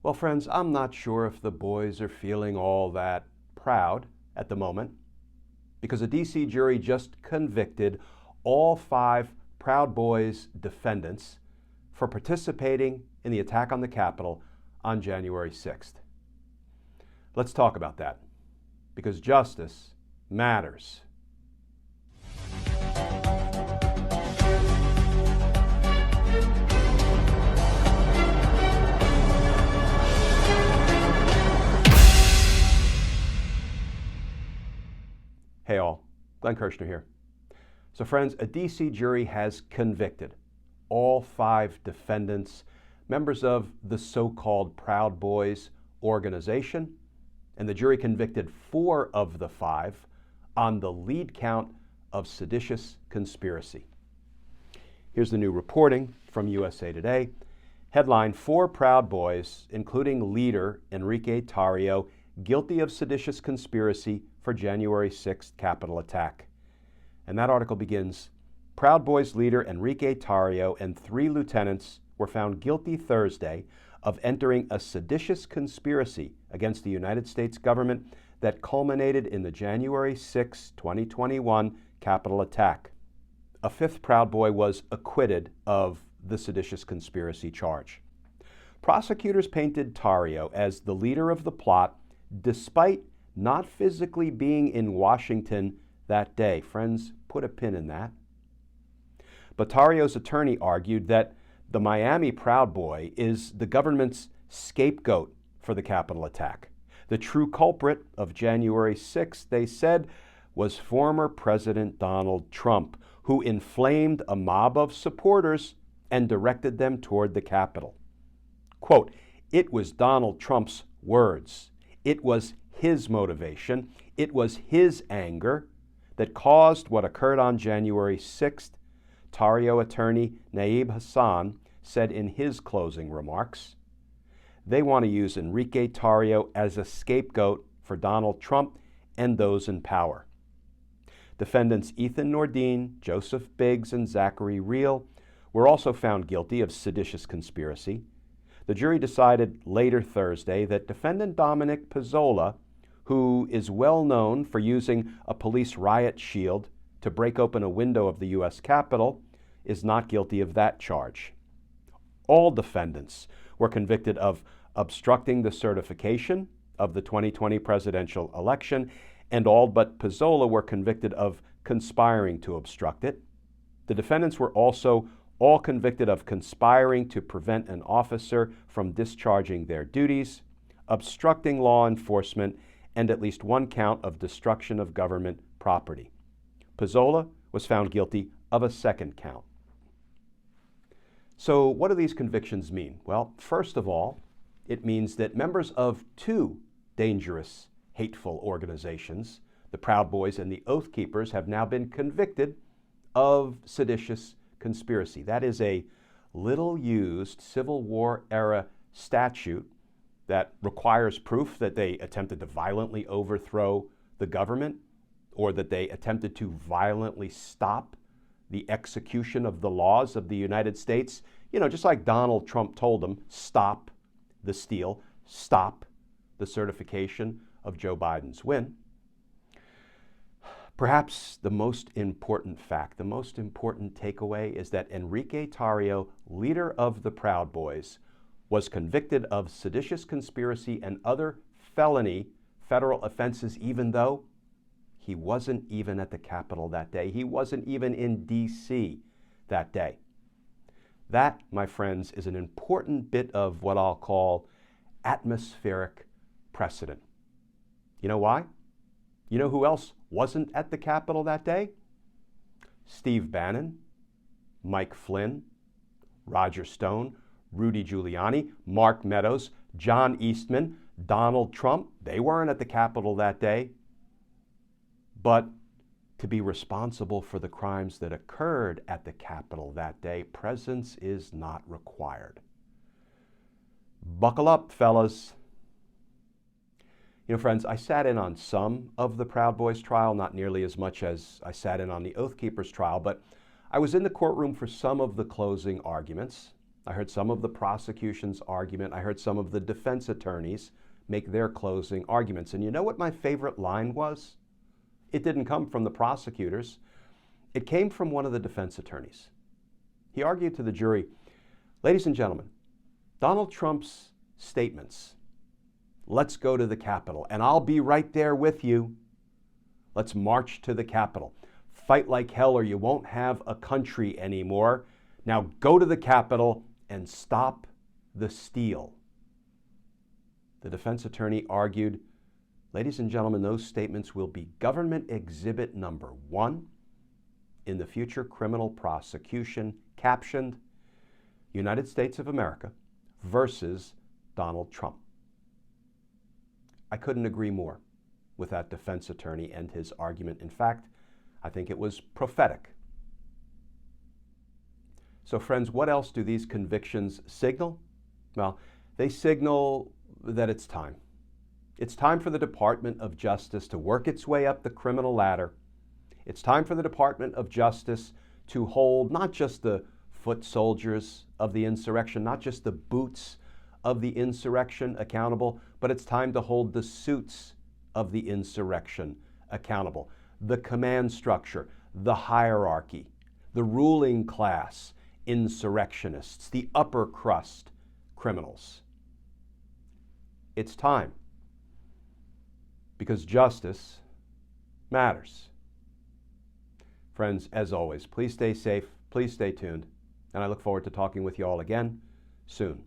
Well, friends, I'm not sure if the boys are feeling all that proud at the moment because a D.C. jury just convicted all 5 Proud Boys defendants for participating in the attack on the Capitol on January 6th. Let's talk about that because justice matters. Hey all, Glenn Kirshner here. So friends, a D.C. jury has convicted all 5 defendants, members of the so-called Proud Boys organization, and the jury convicted 4 of the 5 on the lead count of seditious conspiracy. Here's the new reporting from USA Today. Headline: 4 Proud Boys, including leader Enrique Tarrio, guilty of seditious conspiracy for January 6th Capitol attack. And that article begins, Proud Boys leader Enrique Tarrio and 3 lieutenants were found guilty Thursday of entering a seditious conspiracy against the United States government that culminated in the January 6, 2021 Capitol attack. A 5th Proud Boy was acquitted of the seditious conspiracy charge. Prosecutors painted Tarrio as the leader of the plot despite not physically being in Washington that day. Friends, put a pin in that. But Tarrio's attorney argued that the Miami Proud Boy is the government's scapegoat for the Capitol attack. The true culprit of January 6th, they said, was former President Donald Trump, who inflamed a mob of supporters and directed them toward the Capitol. Quote, "It was Donald Trump's words. It was his motivation. It was his anger that caused what occurred on January 6th, Tarrio attorney Naib Hassan said in his closing remarks. They want to use Enrique Tarrio as a scapegoat for Donald Trump and those in power. Defendants Ethan Nordine, Joseph Biggs, and Zachary Real were also found guilty of seditious conspiracy. The jury decided later Thursday that defendant Dominic Pezzola, who is well known for using a police riot shield to break open a window of the U.S. Capitol, is not guilty of that charge. All defendants were convicted of obstructing the certification of the 2020 presidential election, and all but Pezzola were convicted of conspiring to obstruct it. The defendants were also all convicted of conspiring to prevent an officer from discharging their duties, obstructing law enforcement, and at least 1 count of destruction of government property. Pezzola was found guilty of a 2nd count. So what do these convictions mean? Well, first of all, it means that members of 2 dangerous, hateful organizations, the Proud Boys and the Oath Keepers, have now been convicted of seditious conspiracy. That is a little-used Civil War-era statute that requires proof that they attempted to violently overthrow the government or that they attempted to violently stop the execution of the laws of the United States. You know, just like Donald Trump told them, stop the steal, stop the certification of Joe Biden's win. Perhaps the most important fact, the most important takeaway is that Enrique Tarrio, leader of the Proud Boys, was convicted of seditious conspiracy and other felony federal offenses, even though he wasn't even at the Capitol that day. He wasn't even in D.C. that day. That, my friends, is an important bit of what I'll call atmospheric precedent. You know why? You know who else wasn't at the Capitol that day? Steve Bannon, Mike Flynn, Roger Stone, Rudy Giuliani, Mark Meadows, John Eastman, Donald Trump. They weren't at the Capitol that day. But to be responsible for the crimes that occurred at the Capitol that day, presence is not required. Buckle up, fellas. You know, friends, I sat in on some of the Proud Boys trial, not nearly as much as I sat in on the Oath Keepers trial, but I was in the courtroom for some of the closing arguments. I heard some of the prosecution's argument. I heard some of the defense attorneys make their closing arguments. And you know what my favorite line was? It didn't come from the prosecutors. It came from one of the defense attorneys. He argued to the jury, ladies and gentlemen, Donald Trump's statements, let's go to the Capitol, and I'll be right there with you. Let's march to the Capitol. Fight like hell or you won't have a country anymore. Now go to the Capitol and stop the steal. The defense attorney argued, ladies and gentlemen, those statements will be government exhibit number 1 in the future criminal prosecution, captioned United States of America versus Donald Trump. I couldn't agree more with that defense attorney and his argument. In fact, I think it was prophetic. So friends, what else do these convictions signal? Well, they signal that it's time. It's time for the Department of Justice to work its way up the criminal ladder. It's time for the Department of Justice to hold not just the foot soldiers of the insurrection, not just the boots of the insurrection accountable, but it's time to hold the suits of the insurrection accountable. The command structure, the hierarchy, the ruling class insurrectionists, the upper crust criminals. It's time, because justice matters. Friends, as always, please stay safe, please stay tuned, and I look forward to talking with you all again soon.